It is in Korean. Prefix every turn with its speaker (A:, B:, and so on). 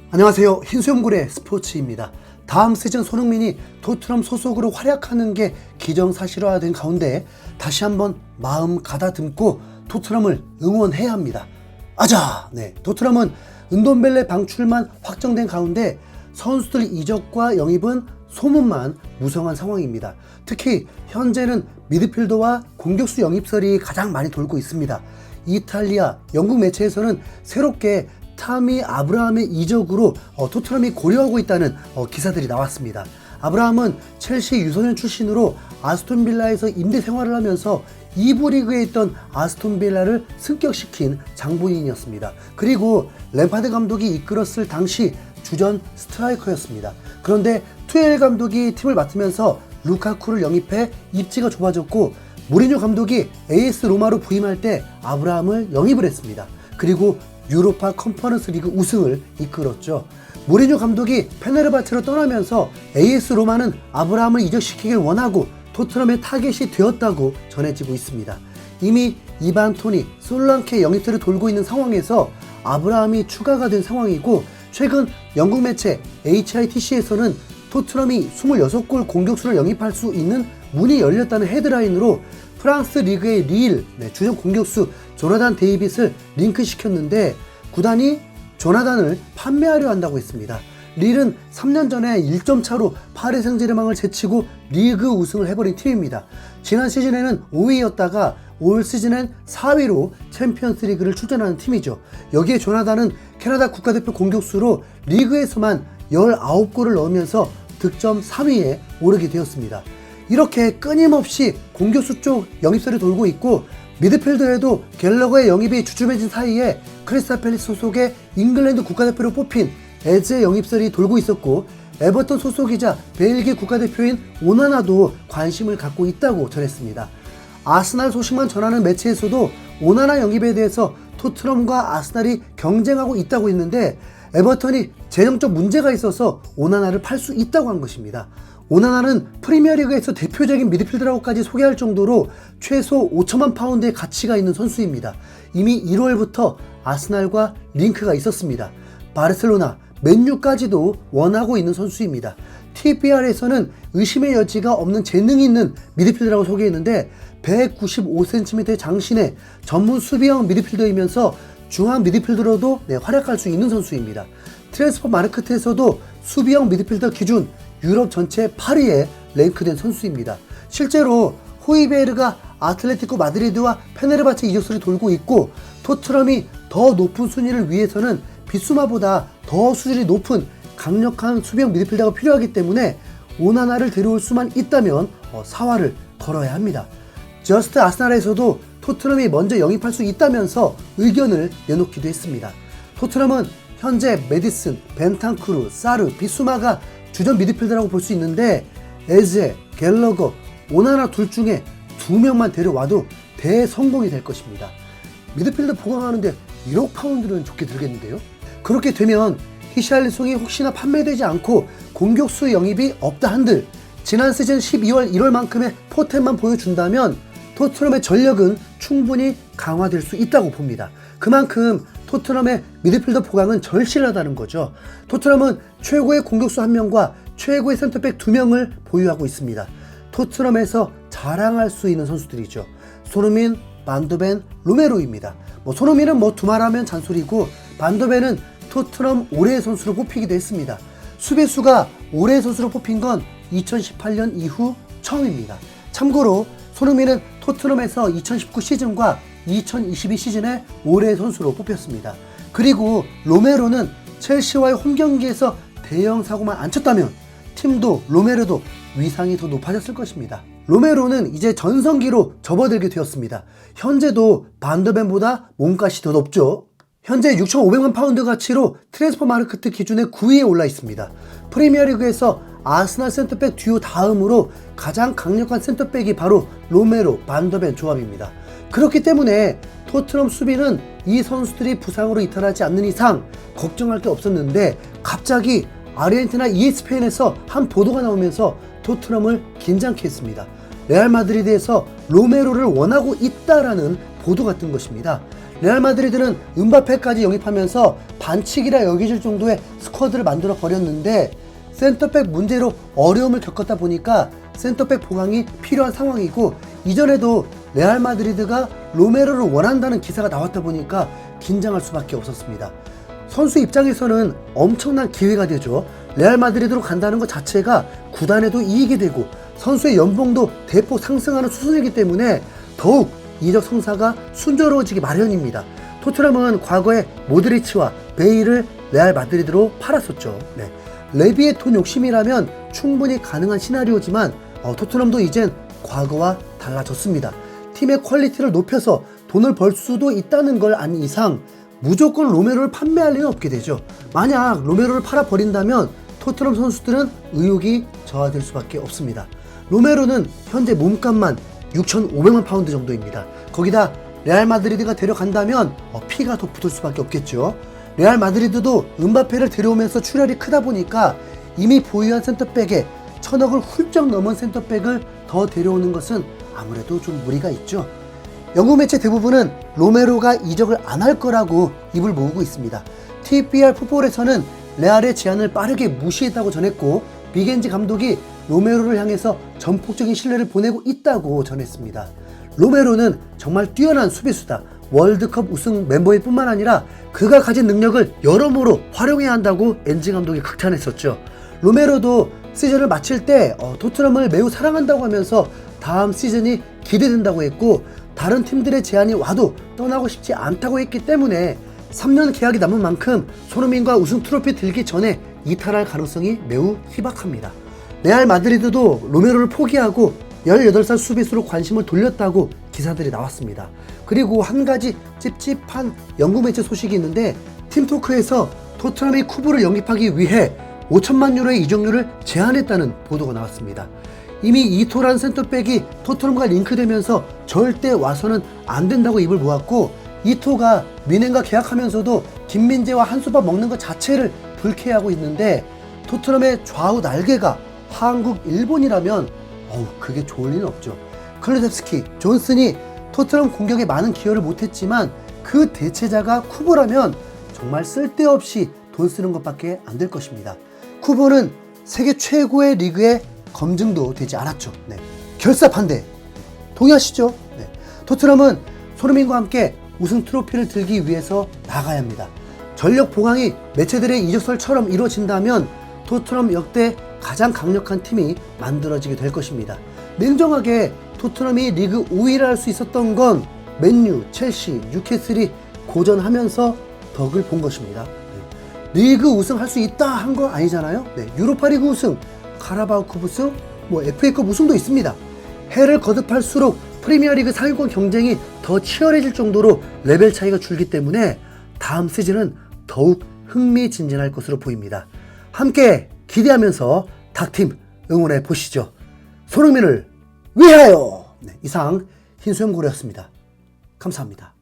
A: 안녕하세요. 흰수염고래 스포츠입니다. 다음 시즌 손흥민이 토트넘 소속으로 활약하는 게 기정사실화된 가운데 다시 한번 마음 가다듬고 토트넘을 응원해야 합니다. 아자! 네, 토트넘은 은돈벨레 방출만 확정된 가운데 선수들 이적과 영입은 소문만 무성한 상황입니다. 특히 현재는 미드필더와 공격수 영입설이 가장 많이 돌고 있습니다. 이탈리아, 영국 매체에서는 새롭게 타미 아브라함의 이적으로 토트넘이 고려하고 있다는 기사들이 나왔습니다. 아브라함은 첼시 유소년 출신으로 아스톤빌라에서 임대 생활을 하면서 2부 리그에 있던 아스톤빌라를 승격시킨 장본인이었습니다. 그리고 램파드 감독이 이끌었을 당시 주전 스트라이커였습니다. 그런데 투엘 감독이 팀을 맡으면서 루카쿠를 영입해 입지가 좁아졌고 모리뉴 감독이 AS 로마로 부임할 때 아브라함을 영입을 했습니다. 그리고 유로파 컨퍼런스 리그 우승을 이끌었죠. 모리뉴 감독이 페네르바체로 떠나면서 AS 로마는 아브라함을 이적시키길 원하고 토트넘의 타겟이 되었다고 전해지고 있습니다. 이미 이반 토니, 솔랑케 영입설이 돌고 있는 상황에서 아브라함이 추가가 된 상황이고 최근 영국 매체 HITC에서는 토트넘이 26골 공격수를 영입할 수 있는 문이 열렸다는 헤드라인으로 프랑스 리그의 릴 주전 공격수 조나단 데이빗을 링크시켰는데 구단이 조나단을 판매하려 한다고 했습니다. 릴은 3년 전에 1점 차로 파리 생제르맹을 제치고 리그 우승을 해버린 팀입니다. 지난 시즌에는 5위였다가 올 시즌엔 4위로 챔피언스 리그를 출전하는 팀이죠. 여기에 조나단은 캐나다 국가대표 공격수로 리그에서만 19골을 넣으면서 득점 3위에 오르게 되었습니다. 이렇게 끊임없이 공격수 쪽 영입설이 돌고 있고 미드필더에도 갤러거의 영입이 주춤해진 사이에 크리스탈 팰리스 소속의 잉글랜드 국가대표로 뽑힌 에즈의 영입설이 돌고 있었고 에버턴 소속이자 벨기에 국가대표인 오나나도 관심을 갖고 있다고 전했습니다. 아스날 소식만 전하는 매체에서도 오나나 영입에 대해서 토트넘과 아스날이 경쟁하고 있다고 했는데 에버턴이 재정적 문제가 있어서 오나나를 팔 수 있다고 한 것입니다. 오나나는 프리미어리그에서 대표적인 미드필더라고까지 소개할 정도로 최소 5천만 파운드의 가치가 있는 선수입니다. 이미 1월부터 아스날과 링크가 있었습니다. 바르셀로나, 맨유까지도 원하고 있는 선수입니다. TPR에서는 의심의 여지가 없는 재능이 있는 미드필더라고 소개했는데 195cm의 장신의 전문 수비형 미드필더이면서 중앙 미드필더로도 활약할 수 있는 선수입니다. 트랜스퍼 마르크트에서도 수비형 미드필더 기준 유럽 전체 8위에 랭크된 선수입니다. 실제로 호이베르가 아틀레티코 마드리드와 페네르바체 이적설이 돌고 있고 토트넘이 더 높은 순위를 위해서는 비수마보다 더 수준이 높은 강력한 수비형 미드필더가 필요하기 때문에 오나나를 데려올 수만 있다면 사활을 걸어야 합니다. 저스트 아스날에서도 토트넘이 먼저 영입할 수 있다면서 의견을 내놓기도 했습니다. 토트넘은 현재 메디슨, 벤탄쿠르, 사르, 비수마가 주전 미드필더라고 볼 수 있는데 에제, 갤러거, 오나나 둘 중에 2명만 데려와도 대성공이 될 것입니다. 미드필더 보강하는데 1억 파운드는 좋게 들겠는데요? 그렇게 되면 히샬리송이 혹시나 판매되지 않고 공격수 영입이 없다 한들 지난 시즌 12월 1월만큼의 포텐만 보여준다면 토트넘의 전력은 충분히 강화될 수 있다고 봅니다. 그만큼 토트넘의 미드필더 보강은 절실하다는 거죠. 토트넘은 최고의 공격수 1명과 최고의 센터백 2명을 보유하고 있습니다. 토트넘에서 자랑할 수 있는 선수들이죠. 손흥민, 반더벤, 로메로입니다. 손흥민은 두말하면 잔소리고 반더벤은 토트넘 올해의 선수로 뽑히기도 했습니다. 수비수가 올해의 선수로 뽑힌 건 2018년 이후 처음입니다. 참고로 손흥민은 토트넘에서 2019 시즌과 2022 시즌에 올해의 선수로 뽑혔습니다. 그리고 로메로는 첼시와의 홈경기에서 대형 사고만 안 쳤다면 팀도 로메로도 위상이 더 높아졌을 것입니다. 로메로는 이제 전성기로 접어들게 되었습니다. 현재도 반더벤보다 몸값이 더 높죠. 현재 6,500만 파운드 가치로 트랜스퍼 마르크트 기준의 9위에 올라 있습니다. 프리미어리그에서 아스날 센터백 듀오 다음으로 가장 강력한 센터백이 바로 로메로, 반더벤 조합입니다. 그렇기 때문에 토트넘 수비는 이 선수들이 부상으로 이탈하지 않는 이상 걱정할 게 없었는데 갑자기 아르헨티나 ESPN에서 한 보도가 나오면서 토트넘을 긴장케 했습니다. 레알 마드리드에서 로메로를 원하고 있다라는 보도가 뜬 것입니다. 레알 마드리드는 은바페까지 영입하면서 반칙이라 여겨질 정도의 스쿼드를 만들어 버렸는데 센터백 문제로 어려움을 겪었다 보니까 센터백 보강이 필요한 상황이고, 이전에도 레알 마드리드가 로메로를 원한다는 기사가 나왔다 보니까 긴장할 수밖에 없었습니다. 선수 입장에서는 엄청난 기회가 되죠. 레알 마드리드로 간다는 것 자체가 구단에도 이익이 되고 선수의 연봉도 대폭 상승하는 수순이기 때문에 더욱 이적 성사가 순조로워지기 마련입니다. 토트넘은 과거에 모드리치와 베일을 레알 마드리드로 팔았었죠. 네. 레비의 돈 욕심이라면 충분히 가능한 시나리오지만 토트넘도 이젠 과거와 달라졌습니다. 팀의 퀄리티를 높여서 돈을 벌 수도 있다는 걸 안 이상 무조건 로메로를 판매할 리는 없게 되죠. 만약 로메로를 팔아버린다면 토트넘 선수들은 의욕이 저하될 수밖에 없습니다. 로메로는 현재 몸값만 6,500만 파운드 정도입니다. 거기다 레알 마드리드가 데려간다면 피가 더 붙을 수밖에 없겠죠. 레알 마드리드도 음바페를 데려오면서 출혈이 크다 보니까 이미 보유한 센터백에 1,000억을 훌쩍 넘은 센터백을 더 데려오는 것은 아무래도 좀 무리가 있죠. 영국 매체 대부분은 로메로가 이적을 안 할 거라고 입을 모으고 있습니다. TPR 풋볼에서는 레알의 제안을 빠르게 무시했다고 전했고, 비겐지 감독이 로메로를 향해서 전폭적인 신뢰를 보내고 있다고 전했습니다. 로메로는 정말 뛰어난 수비수다. 월드컵 우승 멤버일 뿐만 아니라 그가 가진 능력을 여러모로 활용해야 한다고 엔지 감독이 극찬했었죠. 로메로도 시즌을 마칠 때 토트넘을 매우 사랑한다고 하면서 다음 시즌이 기대된다고 했고, 다른 팀들의 제안이 와도 떠나고 싶지 않다고 했기 때문에 3년 계약이 남은 만큼 손흥민과 우승 트로피 들기 전에 이탈할 가능성이 매우 희박합니다. 레알 마드리드도 로메로를 포기하고 18살 수비수로 관심을 돌렸다고 기사들이 나왔습니다. 그리고 한 가지 찝찝한 영국 매체 소식이 있는데, 팀토크에서 토트넘이 쿠브를 영입하기 위해 5천만 유로의 이적료를 제한했다는 보도가 나왔습니다. 이미 이토라는 센터백이 토트넘과 링크되면서 절대 와서는 안 된다고 입을 모았고, 이토가 미넨과 계약하면서도 김민재와 한솥밥 먹는 것 자체를 불쾌해하고 있는데, 토트넘의 좌우 날개가 한국, 일본이라면 그게 좋을 리는 없죠. 클루셉스키, 존슨이 토트넘 공격에 많은 기여를 못했지만 그 대체자가 쿠보라면 정말 쓸데없이 돈 쓰는 것밖에 안 될 것입니다. 쿠보는 세계 최고의 리그의 검증도 되지 않았죠. 네. 결사판대 동의하시죠? 네. 토트넘은 손흥민과 함께 우승 트로피를 들기 위해서 나가야 합니다. 전력 보강이 매체들의 이적설처럼 이루어진다면 토트넘 역대 가장 강력한 팀이 만들어지게 될 것입니다. 냉정하게 토트넘이 리그 5위를 할 수 있었던 건 맨유, 첼시, 뉴캐슬이 고전하면서 덕을 본 것입니다. 네. 리그 우승할 수 있다 한 거 아니잖아요. 네. 유로파리그 우승, 카라바오컵 우승, FA컵 우승도 있습니다. 해를 거듭할수록 프리미어리그 상위권 경쟁이 더 치열해질 정도로 레벨 차이가 줄기 때문에 다음 시즌은 더욱 흥미진진할 것으로 보입니다. 함께 기대하면서 닥팀 응원해 보시죠. 손흥민을 위하여! 네, 이상 흰수염고래였습니다. 감사합니다.